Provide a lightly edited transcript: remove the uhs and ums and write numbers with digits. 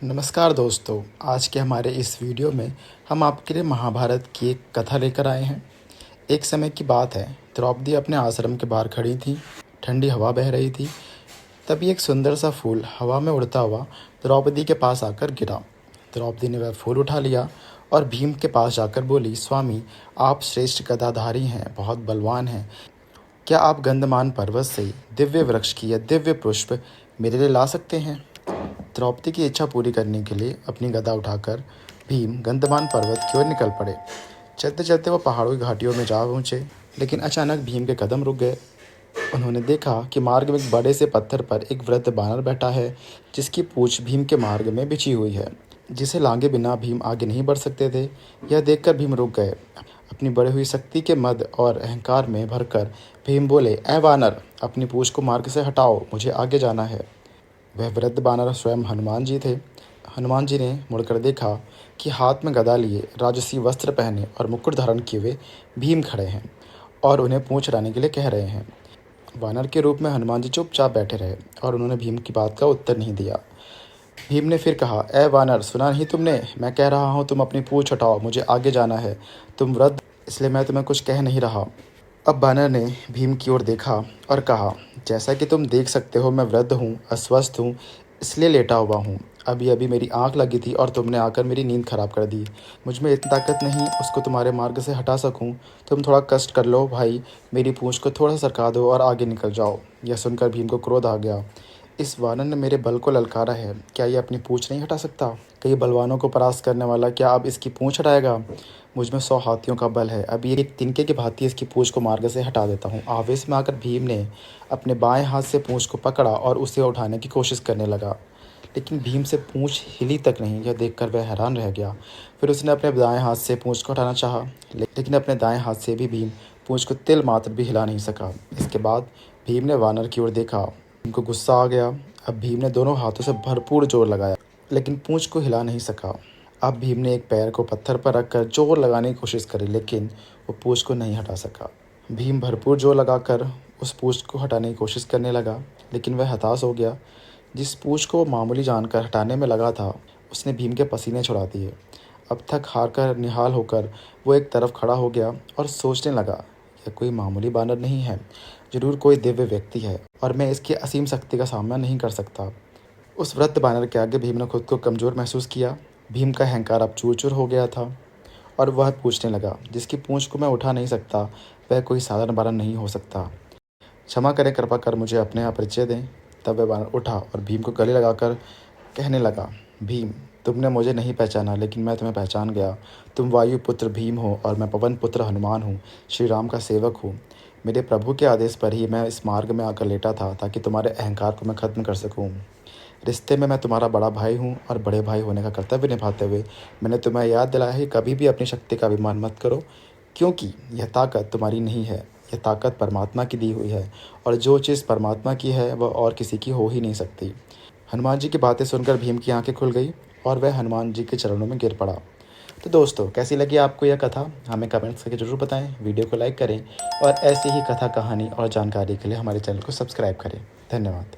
नमस्कार दोस्तों, आज के हमारे इस वीडियो में हम आपके लिए महाभारत की एक कथा लेकर आए हैं। एक समय की बात है, द्रौपदी अपने आश्रम के बाहर खड़ी थी। ठंडी हवा बह रही थी। तभी एक सुंदर सा फूल हवा में उड़ता हुआ द्रौपदी के पास आकर गिरा। द्रौपदी ने वह फूल उठा लिया और भीम के पास जाकर बोली, स्वामी, आप श्रेष्ठ गदाधारी हैं, बहुत बलवान हैं। क्या आप गंधमान पर्वत से दिव्य वृक्ष की या दिव्य पुष्प मेरे लिए ला सकते हैं? द्रौपदी की इच्छा पूरी करने के लिए अपनी गदा उठाकर भीम गंधमान पर्वत की ओर निकल पड़े। चलते चलते वो पहाड़ों की घाटियों में जा पहुँचे, लेकिन अचानक भीम के कदम रुक गए। उन्होंने देखा कि मार्ग में एक बड़े से पत्थर पर एक वृद्ध बानर बैठा है, जिसकी पूंछ भीम के मार्ग में बिछी हुई है, जिसे लांगे बिना भीम आगे नहीं बढ़ सकते थे। यह देखकर भीम रुक गए। अपनी बढ़ी हुई शक्ति के मद और अहंकार में भरकर भीम बोले, ए बानर, अपनी पूंछ को मार्ग से हटाओ, मुझे आगे जाना है। वह वृद्ध बानर स्वयं हनुमान जी थे। हनुमान जी ने मुड़कर देखा कि हाथ में गदा लिए, राजसी वस्त्र पहने और मुकुट धारण किए हुए भीम खड़े हैं और उन्हें पूंछ हटाने के लिए कह रहे हैं। बानर के रूप में हनुमान जी चुपचाप बैठे रहे और उन्होंने भीम की बात का उत्तर नहीं दिया। भीम ने फिर कहा, ए बानर, सुना नहीं तुमने? मैं कह रहा हूँ, तुम अपनी पूंछ हटाओ, मुझे आगे जाना है। तुम वृद्ध, इसलिए मैं तुम्हें कुछ कह नहीं रहा। अब बानर ने भीम की ओर देखा और कहा, जैसा कि तुम देख सकते हो, मैं वृद्ध हूँ, अस्वस्थ हूँ, इसलिए लेटा हुआ हूँ। अभी अभी मेरी आंख लगी थी और तुमने आकर मेरी नींद खराब कर दी। मुझ में इतनी ताकत नहीं उसको तुम्हारे मार्ग से हटा सकूं। तुम थोड़ा कष्ट कर लो भाई, मेरी पूंछ को थोड़ा सरका दो और आगे निकल जाओ। यह सुनकर भीम को क्रोध आ गया। इस वानर ने मेरे बल को ललकारा है, क्या ये अपनी पूंछ नहीं हटा सकता? कई बलवानों को परास्त करने वाला क्या अब इसकी पूंछ हटाएगा? मुझ में 100 हाथियों का बल है, अभी एक तिनके की भांति इसकी पूंछ को मार्ग से हटा देता हूँ। आवेश में आकर भीम ने अपने बाएं हाथ से पूंछ को पकड़ा और उसे उठाने की कोशिश करने लगा, लेकिन भीम से पूंछ हिली तक नहीं। यह देखकर वह हैरान रह गया। फिर उसने अपने दाएं हाथ से पूंछ को हटाना चाहा, लेकिन अपने दाएं हाथ से भी भीम पूंछ को तिल मात्र भी हिला नहीं सका। इसके बाद भीम ने वानर की ओर देखा। उनको गुस्सा आ गया। अब भीम ने दोनों हाथों से भरपूर जोर लगाया, लेकिन पूंछ को हिला नहीं सका। अब भीम ने एक पैर को पत्थर पर रखकर जोर लगाने की कोशिश करी, लेकिन वो पूंछ को नहीं हटा सका। भीम भरपूर जोर लगाकर उस पूंछ को हटाने की कोशिश करने लगा, लेकिन वह हताश हो गया। जिस पूंछ को मामूली जानकर हटाने में लगा था, उसने भीम के पसीने छुड़ा दिए। अब थक हार कर निहाल होकर वो एक तरफ खड़ा हो गया और सोचने लगा, यह कोई मामूली बानर नहीं है, जरूर कोई दिव्य व्यक्ति है और मैं इसकी असीम शक्ति का सामना नहीं कर सकता। उस वृद्ध बानर के आगे भीम ने खुद को कमज़ोर महसूस किया। भीम का अहंकार अब चूर चूर हो गया था और वह पूछने लगा, जिसकी पूंछ को मैं उठा नहीं सकता, वह कोई साधारण बानर नहीं हो सकता। क्षमा करें, कृपा कर मुझे अपने यहाँ परिचय दें। तब वह बानर उठा और भीम को गले लगाकर कहने लगा, भीम, तुमने मुझे नहीं पहचाना, लेकिन मैं तुम्हें पहचान गया। तुम वायुपुत्र भीम हो और मैं पवन पुत्र हनुमान हूँ, श्री राम का सेवक हूँ। मेरे प्रभु के आदेश पर ही मैं इस मार्ग में आकर लेटा था, ताकि तुम्हारे अहंकार को मैं खत्म कर सकूँ। रिश्ते में मैं तुम्हारा बड़ा भाई हूँ और बड़े भाई होने का कर्तव्य निभाते हुए मैंने तुम्हें याद दिलाया है, कभी भी अपनी शक्ति का अभिमान मत करो, क्योंकि यह ताकत तुम्हारी नहीं है, यह ताकत परमात्मा की दी हुई है और जो चीज़ परमात्मा की है वह और किसी की हो ही नहीं सकती। हनुमान जी की बातें सुनकर भीम की आंखें खुल गई और वह हनुमान जी के चरणों में गिर पड़ा। तो दोस्तों, कैसी लगी आपको यह कथा? हमें कमेंट्स करके ज़रूर बताएं, वीडियो को लाइक करें और ऐसी ही कथा, कहानी और जानकारी के लिए हमारे चैनल को सब्सक्राइब करें। धन्यवाद।